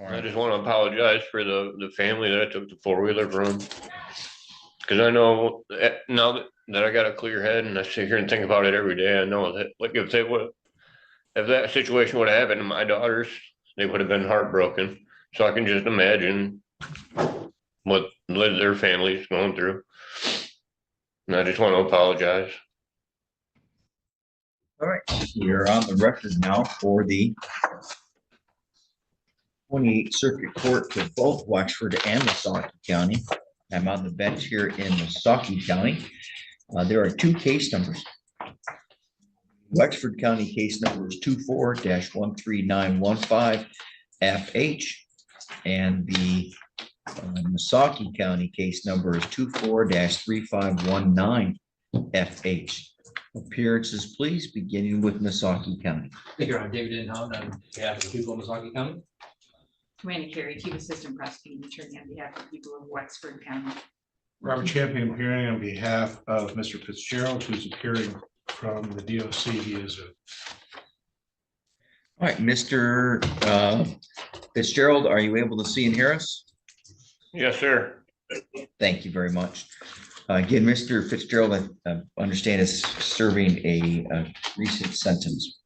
I just want to apologize for the family that I took the four-wheeler from. Cause I know now that I got a clear head and I sit here and think about it every day, I know that like if that situation would have happened to my daughters, they would have been heartbroken. So I can just imagine what their family's going through. And I just want to apologize. All right, we're on the record now for the 28th Circuit Court for both Wexford and Missaukee County. I'm on the bench here in Missaukee County. There are two case numbers. Wexford County case number is 24-13915 FH, and the Missaukee County case number is 24-3519 FH. Appearances, please, beginning with Missaukee County. Thank you, I'm David Inhound on behalf of the people of Missaukee County. Amanda Carey, Chief Assistant Prosecuting Attorney on behalf of the people of Wexford County. Robert Champion appearing on behalf of Mr. Fitzgerald, who's appearing from the DOC. He is All right, Mr. Fitzgerald, are you able to see and hear us? Yes, sir. Thank you very much. Again, Mr. Fitzgerald, I understand is serving a recent sentence.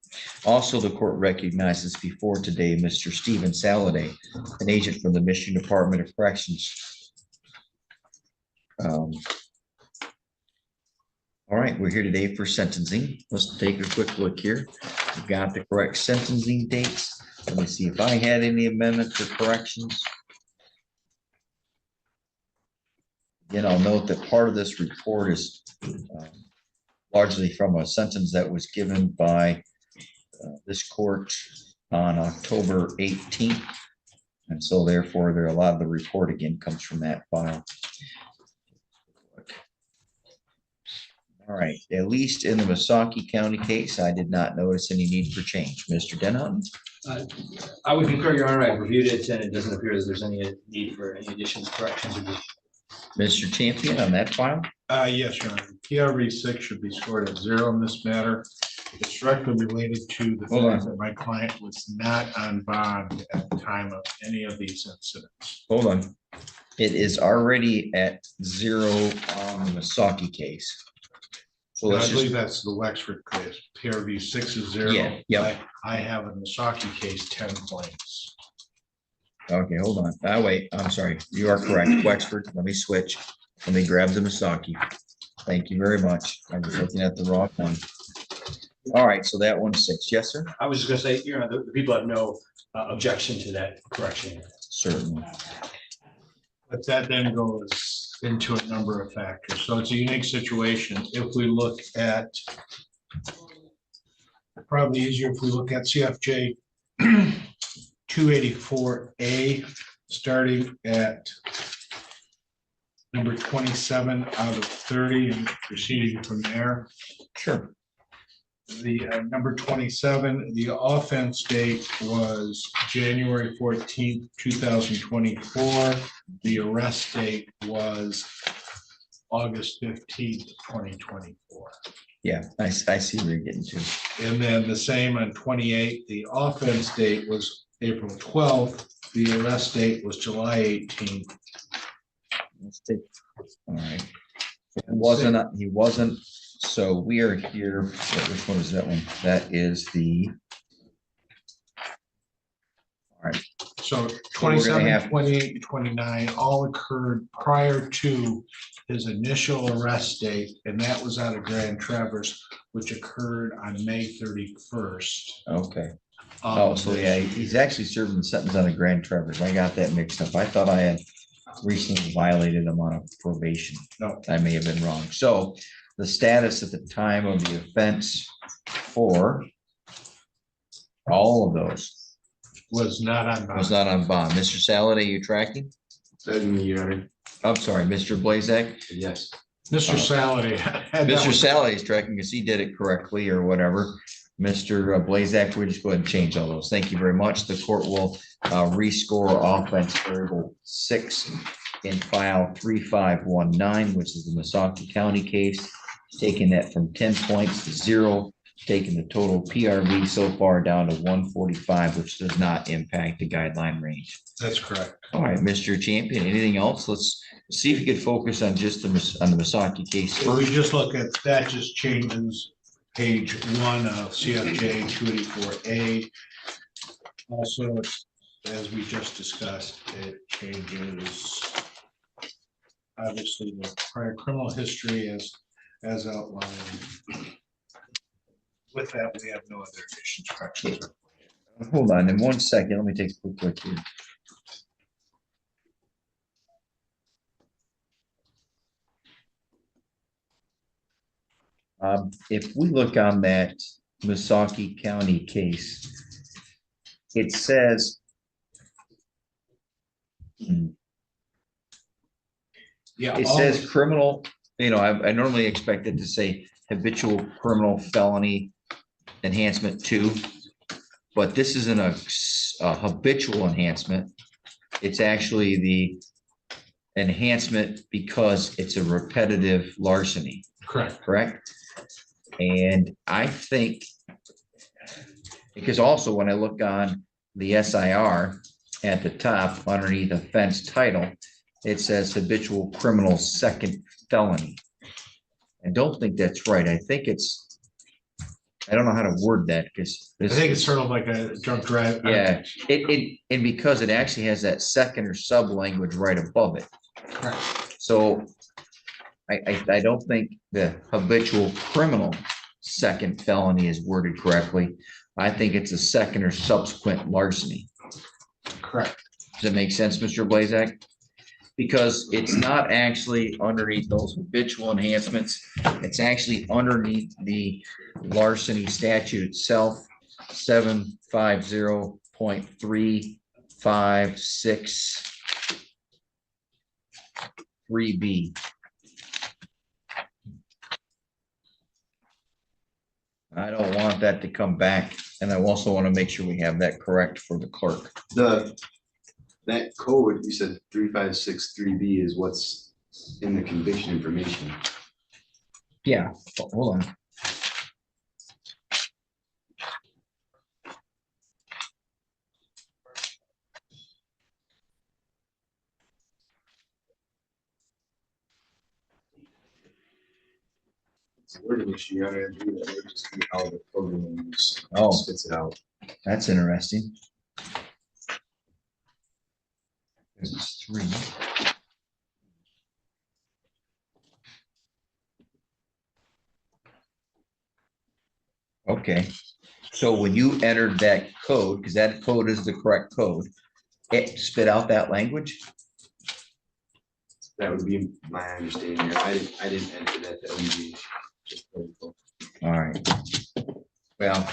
Also, the court recognizes before today Mr. Stephen Saladay, an agent from the Michigan Department of Corrections. All right, we're here today for sentencing. Let's take a quick look here. We've got the correct sentencing dates. Let me see if I had any amendments or corrections. Again, I'll note that part of this report is largely from a sentence that was given by this court on October 18th. And so therefore, there are a lot of the report again comes from that file. All right, at least in the Missaukee County case, I did not notice any need for change. Mr. Denham? I would concur, Your Honor. I reviewed it and it doesn't appear that there's any need for any additions, corrections, or Mr. Champion on that file? yes, Your Honor. PRV 6 should be scored at 0 in this matter. It's directly related to the fact that my client was not on bond at the time of any of these incidents. Hold on. It is already at 0 on the Missaukee case. So I let's believe just, that's the Wexford case. PRV 6 is 0. Yeah, yep. I have in the Missaukee case 10 points. okay, hold on. Wait, I'm sorry. You are correct. Wexford, let me switch. Let me grab the Missaukee. Thank you very much. I was looking at the wrong one. All right, so that one's 6. Yes, sir? I was just gonna say, you know, the people have no objection to that correction. Certainly. But that then goes into a number of factors. So it's a unique situation. If we look at, probably easier if we look at CFJ 284A, starting at number 27 out of 30 and proceeding from there. Sure. The number 27, the offense date was January 14th, 2024. The arrest date was August 15th, 2024. Yeah, I see where you're getting to. And then the same on 28, the offense date was April 12th. The arrest date was July 18th. Let's take, all right. He wasn't, so we are here, which one is that one? That is the, all right. So we're gonna 27, have- 28, and 29 all occurred prior to his initial arrest date, and that was out of Grand Traverse, which occurred on May 31st. Okay. Oh, so yeah, he's actually serving the sentence on a Grand Traverse. I got that mixed up. I thought I had recently violated him on a probation. No. I may have been wrong. So the status at the time of the offense for all of those Was not on was bond. not on bond. Mr. Saladay, you tracking? I'm sorry, Mr. Blazek? Yes. Mr. Saladay. Mr. Saladay is tracking because he did it correctly or whatever. Mr. Blazak, we just go ahead and change all those. Thank you very much. The court will rescore offense variable 6 in file 3519, which is the Missaukee County case, taking that from 10 points to 0 taking the total PRV so far down to 145, which does not impact the guideline range. That's correct. All right, Mr. Champion, anything else? Let's see if you could focus on just on the Misaki case. So we just look at, that just changes page 1 of CFJ 284A. Also, as we just discussed, it changes obviously the prior criminal history as outlined. With that, we have no other additions, corrections. Hold on, in 1 second, let me take a quick look here. If we look on that Misaki County case, it says Yeah. it says criminal, I normally expect it to say habitual criminal felony enhancement 2, but this isn't a habitual enhancement. It's actually the enhancement because it's a repetitive larceny, correct? And I think, because also when I look on the SIR at the top underneath offense title, it says habitual criminal second felony. I don't think that's right. I think I don't know how to word that because I think it's sort of like a drunk drive. yeah, and because it actually has that second or sub language right above it. Correct. So I don't think the habitual criminal second felony is worded correctly. I think it's a second or subsequent larceny. Correct. Does that make sense, Mr. Blazak? Because it's not actually underneath those habitual enhancements. It's actually underneath the larceny statute itself, 750.356(3)(b). I don't want that to come back, and I also want to make sure we have that correct for the clerk. That code, you said 3563B is what's in the conviction information. Yeah, hold on. It's a wording issue. You gotta do that. It just be how the program Oh. spits it out. That's interesting. It's 3. Okay, so when you entered that code, because that code is the correct code, it spit out that language? That would be my understanding. I didn't enter that. That would be just protocol. All right. Well,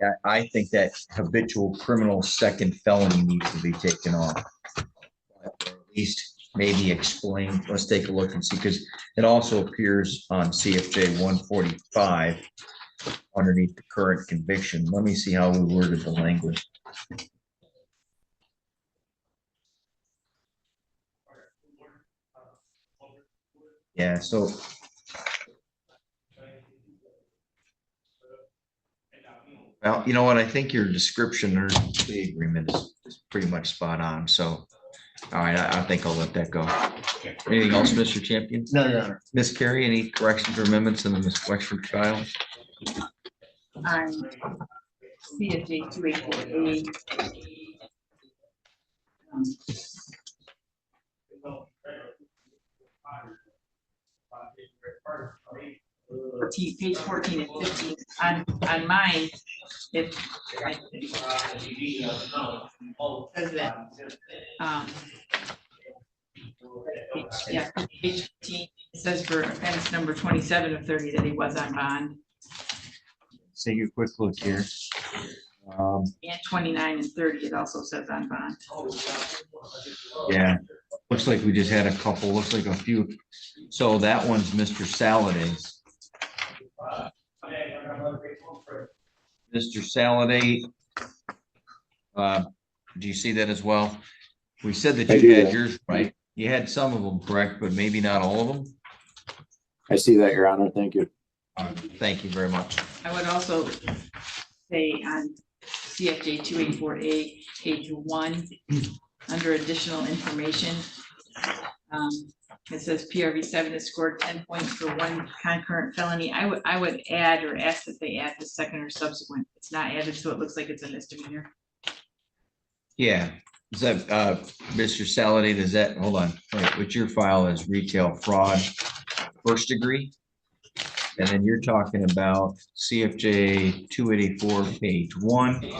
yeah, I think that habitual criminal second felony needs to be taken off. Or at least maybe explain. Let's take a look and see, because it also appears on CFJ 145 underneath the current conviction. Let me see how we worded the language. Yeah, so well, you know what? I think your description or the agreement is pretty much spot on. So, all right, I think I'll let that go. Anything else, Mr. Champion? No, Your Honor. Ms. Carey, any corrections or amendments in the Ms. Wexford file? On CFJ 284A. Page 14 and 15, on mine, it says that, yeah, page 15, it says for offense number 27 of 30 that he was on bond, Take a quick look here. and 29 and 30, it also says on bond. Yeah, looks like we just had a couple, looks like a few. So that one's Mr. Saladay. Mr. Saladay. Do you see that as well? We said that you had yours right. You had some of them correct, but maybe not all of them. I see that, Your Honor. Thank you. Thank you very much. I would also say on CFJ 284A, page 1, under additional information, it says PRV 7 is scored 10 points for one concurrent felony. I would add or ask that they add the second or subsequent. It's not added, so it looks like it's a misdemeanor. Yeah, is that, Mr. Saladin, is that, hold on, wait, what's your file is retail fraud, first degree? And then you're talking about CFJ 284, page 1.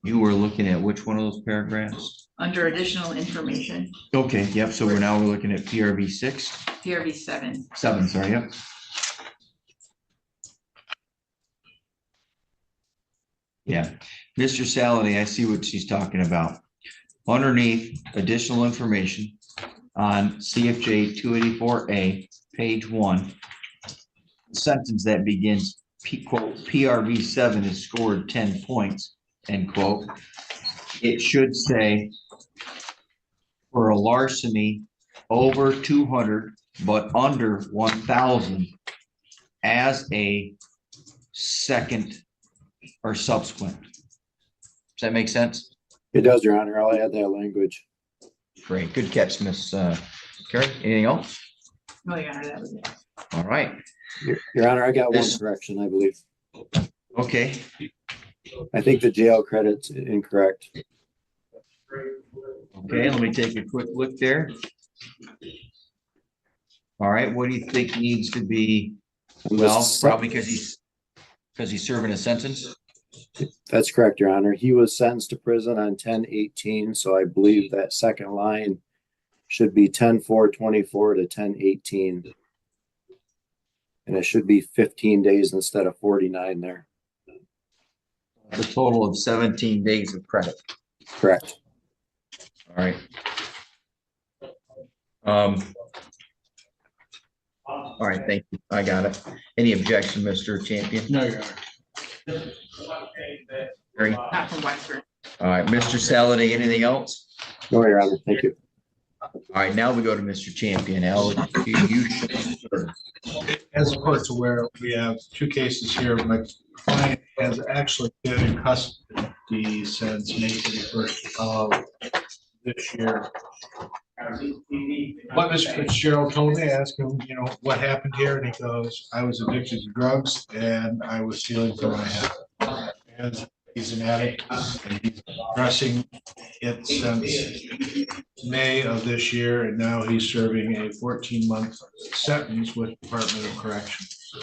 You were looking at which one of those paragraphs? Under additional information, Okay, yep, so we're looking at PRV 6? PRV 7. 7, sorry, yep. Yeah, Mr. Saladin, I see what she's talking about. Underneath additional information on CFJ 284A, page 1, sentence that begins, quote, PRV 7 is scored 10 points, end quote. It should say for a larceny over 200 but under 1,000 as a second or subsequent. Does that make sense? It does, Your Honor. I'll add that language. Great, good catch, Miss Carrie. Anything else? No, Your Honor, that was it. All right, Your Honor, I got one This- correction, I believe. okay. I think the jail credit's incorrect. Okay, let me take a quick look there. All right, what do you think needs to be, well, probably because he's serving a sentence? That's correct, Your Honor. He was sentenced to prison on 10/18, so I believe that second line should be 10/4/24 to 10/18. And it should be 15 days instead of 49 there. A total of 17 days of credit. Correct. All right. All right, thank you. I got it. Any objection, Mr. Champion? No, Your Honor. Carrie? Not from Wexford. All right, Mr. Saladin, anything else? No, Your Honor. Thank you. All right, now we go to Mr. Champion. As the court's aware, we have two cases here. My client has actually been in custody since May 31st of this year. What Mr. Fitzgerald told me, I asked him, what happened here? And he goes, I was addicted to drugs and I was stealing from my house. And he's an addict and he's addressing it since May of this year. And now he's serving a 14-month sentence with Department of Corrections.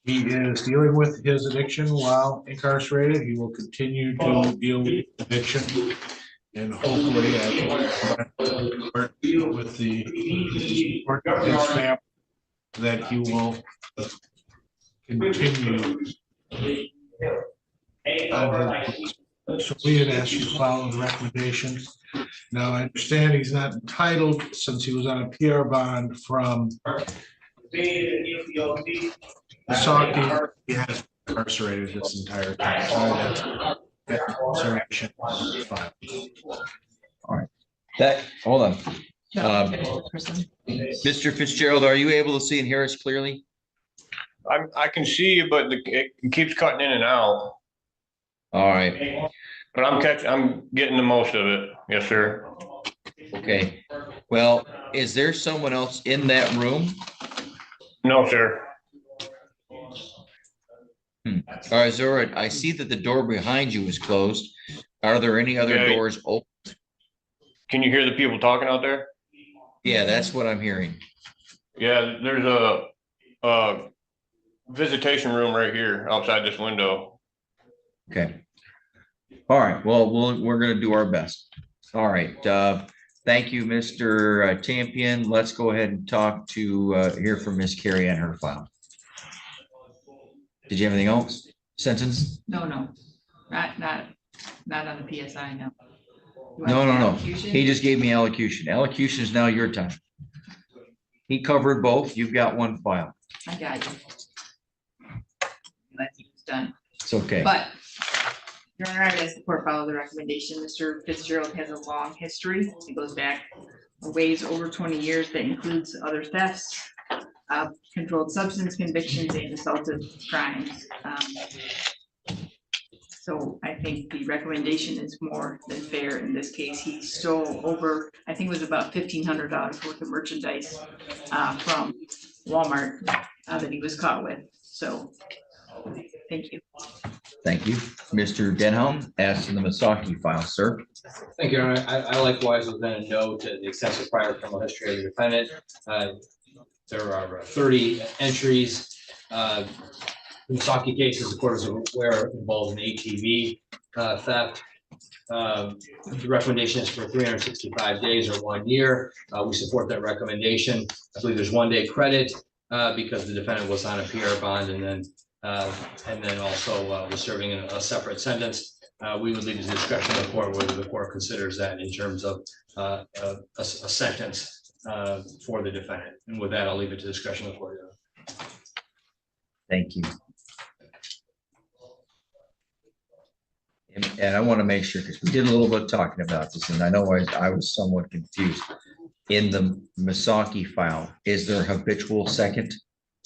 He is dealing with his addiction while incarcerated. He will continue to deal with addiction. And hopefully, work with the support of his family, that he will continue. So we had asked you to follow the recommendations. Now, I understand he's not entitled, since he was on a PR bond from Saukey, he has been incarcerated this entire time. So that's incarceration. Fine. All right, hold on. Mr. Fitzgerald, are you able to see and hear us clearly? I can see you, but it keeps cutting in and out. All right, But I'm getting the most of it. Yes, sir. okay. Well, is there someone else in that room? No, sir. Or is there, I see that the door behind you is closed. Are there any other Yeah. doors open? Can you hear the people talking out there? Yeah, that's what I'm hearing. Yeah, there's a visitation room right here outside this window. Okay. All right, well, we're gonna do our best. All right, thank you, Mr. Champion. Let's go ahead and hear from Miss Carrie and her file. Did you have anything else? Sentence? No, not on the PSI, no. You want No. elocution? He just gave me elocution. Elocution is now your time. He covered both. You've got one file. I got you. That he's done, It's okay. but Your Honor, as the court follow the recommendation, Mr. Fitzgerald has a long history. It goes back a ways over 20 years. That includes other thefts, controlled substance convictions and assaultive crimes. So I think the recommendation is more than fair in this case. He stole over, I think it was about $1,500 worth of merchandise from Walmart that he was caught with. So, thank you. Thank you. Mr. Denholm, as to the Masaki file, sir. Thank you, Your Honor. I likewise was going to note the extensive prior criminal history of the defendant. There are 30 entries. In Misaki cases, the court is aware involves an ATV theft. The recommendation is for 365 days or 1 year. We support that recommendation. I believe there's 1 day credit because the defendant was on a PR bond and then also was serving in a separate sentence. We would leave to the discretion of the court whether the court considers that in terms of a sentence for the defendant. And with that, I'll leave it to the discretion of the court. Thank you. And I want to make sure, because we did a little bit of talking about this, and I know I was somewhat confused. In the Misaki file, is there habitual second,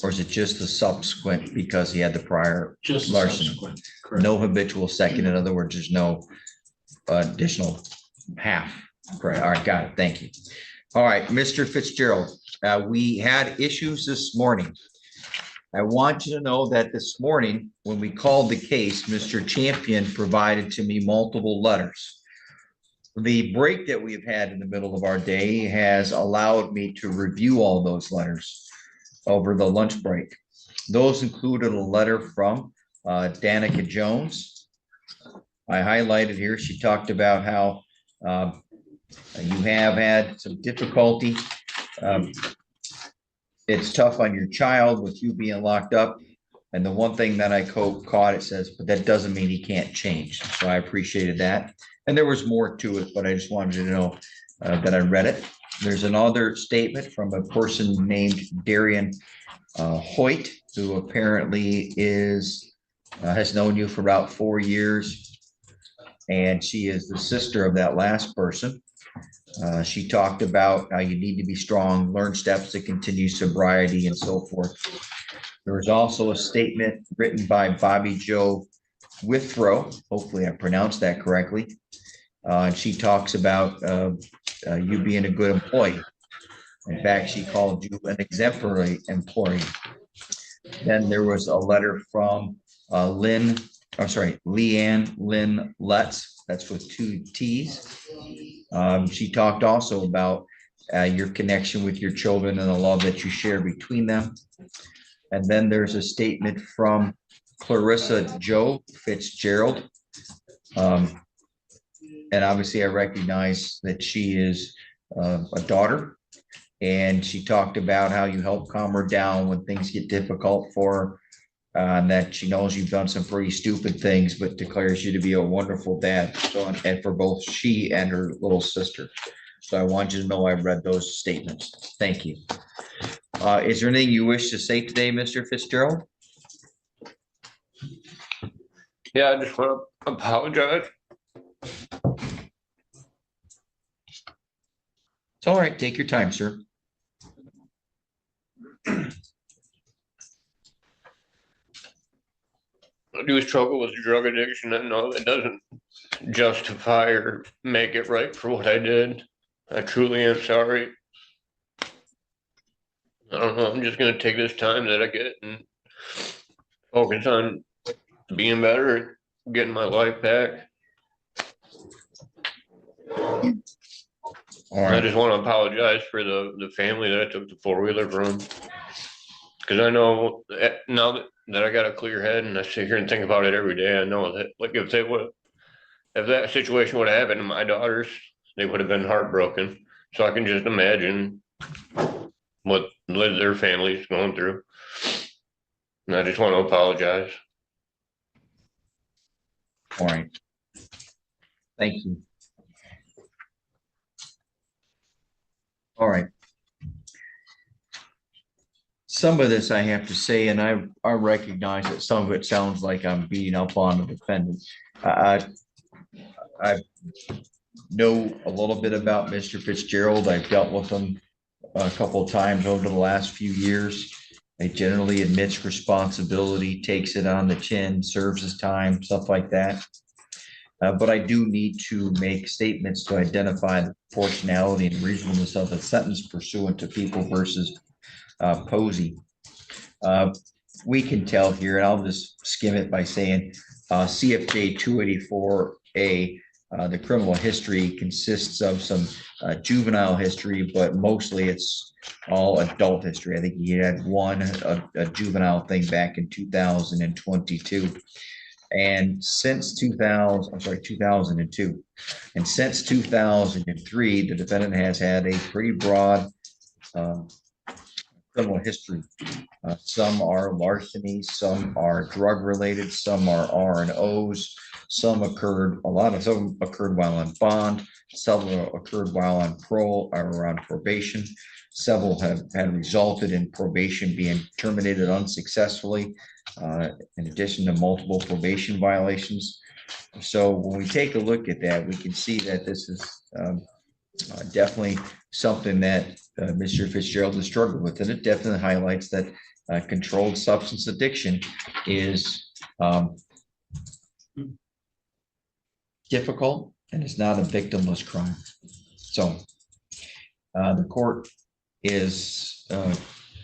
or is it just the subsequent because he had the prior Just larceny? subsequent, correct. No habitual second. In other words, there's no additional half. Correct. All right, got it. Thank you. All right, Mr. Fitzgerald, we had issues this morning. I want you to know that this morning, when we called the case, Mr. Champion provided to me multiple letters. The break that we've had in the middle of our day has allowed me to review all those letters over the lunch break. Those included a letter from Danica Jones. I highlighted here, she talked about how you have had some difficulty. It's tough on your child with you being locked up. And the one thing that I caught, it says, but that doesn't mean he can't change. So I appreciated that. And there was more to it, but I just wanted you to know that I read it. There's another statement from a person named Darian Hoyt, who apparently has known you for about 4 years. And she is the sister of that last person. She talked about how you need to be strong, learn steps to continue sobriety and so forth. There was also a statement written by Bobby Joe Withrow. Hopefully I pronounced that correctly. And she talks about you being a good employee. In fact, she called you an exemplary employee. Then there was a letter from Leanne Lynn Lutz. That's with 2 T's. She talked also about your connection with your children and the love that you share between them. And then there's a statement from Clarissa Joe Fitzgerald. And obviously I recognize that she is a daughter. And she talked about how you help calm her down when things get difficult for her. And that she knows you've done some pretty stupid things, but declares you to be a wonderful dad. So, and for both she and her little sister. So I want you to know I read those statements. Thank you. Is there anything you wish to say today, Mr. Fitzgerald? Yeah, I just want to apologize. It's all right. Take your time, sir. I do struggle with drug addiction. I know it doesn't justify or make it right for what I did. I truly am sorry. I don't know. I'm just going to take this time that I get and focus on being better and getting my life back. All I right. just want to apologize for the family that I took the 4-wheeler from. Because I know that now that I got a clear head and I sit here and think about it every day, I know that, like, if that situation would have happened to my daughters, they would have been heartbroken. So I can just imagine what their family's going through. And I just want to apologize. All right. Thank you. All right. Some of this I have to say, and I recognize that some of it sounds like I'm beating up on the defendant. I know a little bit about Mr. Fitzgerald. I've dealt with him a couple of times over the last few years. He generally admits responsibility, takes it on the chin, serves his time, stuff like that. But I do need to make statements to identify the proportionality and reasonableness of the sentence pursuant to People versus Posey. We can tell here, and I'll just skim it by saying CFJ 284A, the criminal history consists of some juvenile history, but mostly it's all adult history. I think he had a juvenile thing back in 2022. And since 2002, and since 2003, the defendant has had a pretty broad criminal history. Some are larceny, some are drug related, some are R&Os, a lot of them occurred while on bond, some occurred while on parole or on probation. Several have resulted in probation being terminated unsuccessfully, in addition to multiple probation violations. So when we take a look at that, we can see that this is definitely something that Mr. Fitzgerald has struggled with, and it definitely highlights that controlled substance addiction is difficult and it's not a victimless crime. So the court is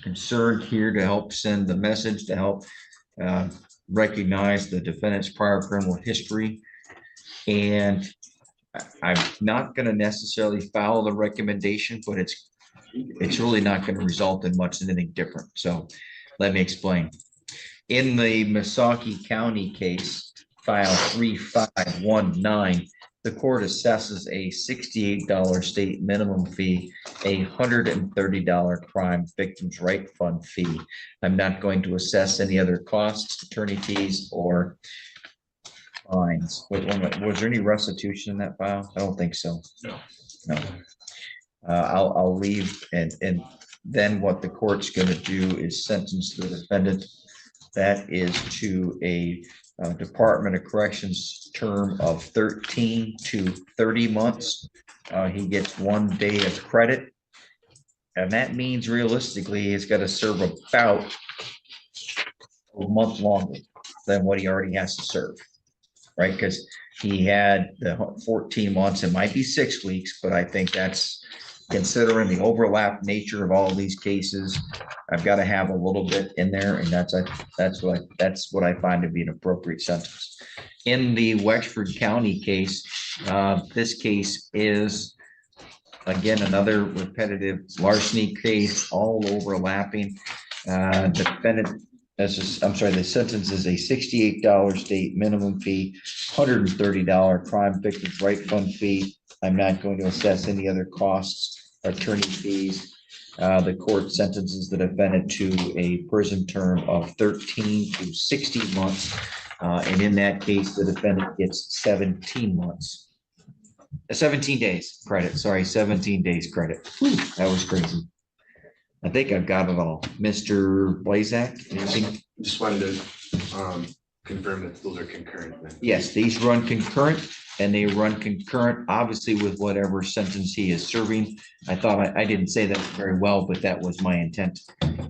concerned here to help send the message, to help recognize the defendant's prior criminal history. And I'm not going to necessarily follow the recommendation, but it's really not going to result in much anything different. So let me explain. In the Missaukee County case, file 3519, the court assesses a $68 state minimum fee, a $130 crime victims' right fund fee. I'm not going to assess any other costs, attorney fees, or fines. Wait, was there any restitution in that file? I don't think so. No. I'll leave, and then what the court's going to do is sentence the defendant. That is to a Department of Corrections term of 13 to 30 months. He gets 1 day of credit, and that means realistically he's got to serve about a month longer than what he already has to serve, right? Because he had the 14 months. It might be 6 weeks, but I think that's, considering the overlap nature of all of these cases, I've got to have a little bit in there, and that's what I find to be an appropriate sentence. In the Wexford County case, this case is again another repetitive larceny case, all overlapping. Defendant, the sentence is a $68 state minimum fee, $130 crime victims' right fund fee. I'm not going to assess any other costs, attorney fees. The court sentences the defendant to a prison term of 13 to 60 months. And in that case, the defendant gets 17 months. 17 days credit, 17 days credit. Whew, that was crazy. I think I've got it all. Mr. Blazak, anything? Just wanted to confirm that those are concurrent then. Yes, these run concurrent, and they run concurrent, obviously, with whatever sentence he is serving. I thought I didn't say that very well, but that was my intent.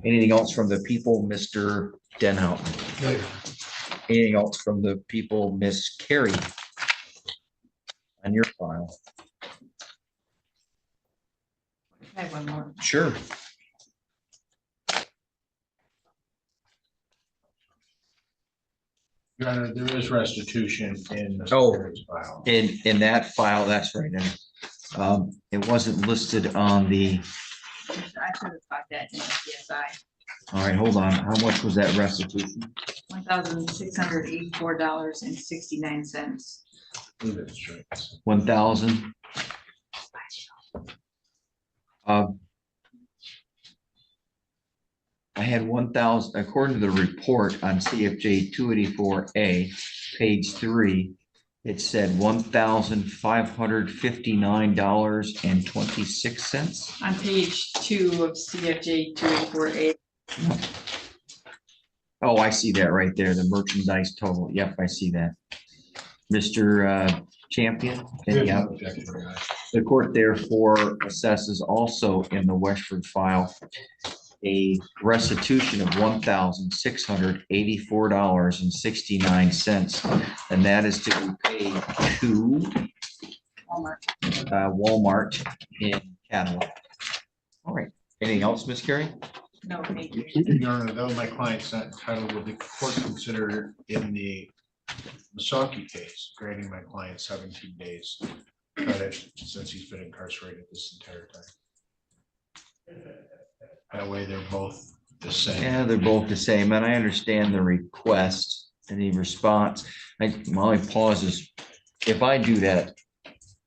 Anything else from the people, Mr. Denhout? No. Anything else from the people, Miss Carey? On your file? I have one more. Sure. Your Honor, there is restitution in the file. In that file, that's right. It wasn't listed on the. I should have got that in the CSI. All right, hold on. How much was that restitution? $1,684.69. That's right. 1,000. I had 1,000, according to the report on CFJ 284A, page 3, it said $1,559.26. On page 2 of CFJ 284A. Oh, I see that right there, the merchandise total. Yep, I see that. Mr. Champion? We have Yeah. no objection, Your Honor. The court therefore assesses also in the Westford file a restitution of $1,684.69, and that is to be paid to Walmart in Cadillac. All right, anything else, Ms. Carey? No, thank you. Your Honor, though my client's not entitled, will the court consider in the Misaki case, granting my client 17 days credit since he's been incarcerated this entire time? That way they're both the same. Yeah, they're both the same, and I understand the request and the response. Molly pauses. If I do that,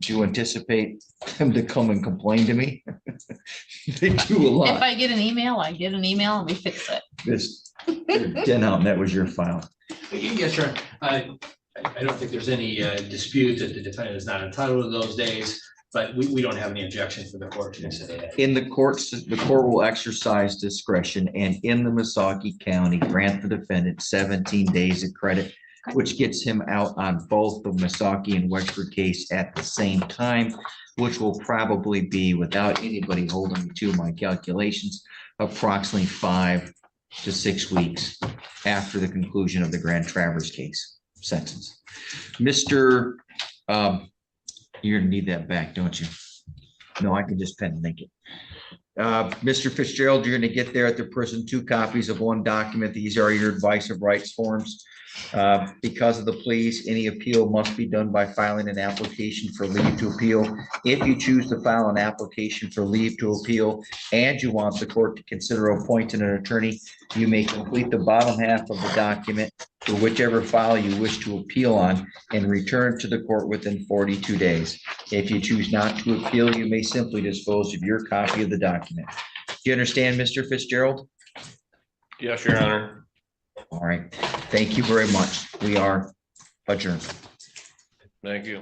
do you anticipate them to come and complain to me? They do a If lot. I get an email, I get an email and we fix it. This, Jen Houghton, that was your file. Yes, sir. I don't think there's any dispute that the defendant is not entitled to those days, but we don't have any objection for the court to consider that. In the courts, the court will exercise discretion and in the Misaki County grant the defendant 17 days of credit, which gets him out on both the Misaki and Wexford case at the same time, which will probably be, without anybody holding me to my calculations, approximately 5 to 6 weeks after the conclusion of the Grand Traverse case sentence. Mr. You're gonna need that back, don't you? No, I can just pen and make it. Mr. Fitzgerald, you're gonna get there at the prison 2 copies of 1 document. These are your advice of rights forms. Because of the pleas, any appeal must be done by filing an application for leave to appeal. If you choose to file an application for leave to appeal and you want the court to consider appointing an attorney, you may complete the bottom half of the document for whichever file you wish to appeal on and return to the court within 42 days. If you choose not to appeal, you may simply dispose of your copy of the document. Do you understand, Mr. Fitzgerald? Yes, Your Honor. All right. Thank you very much. We are adjourned. Thank you.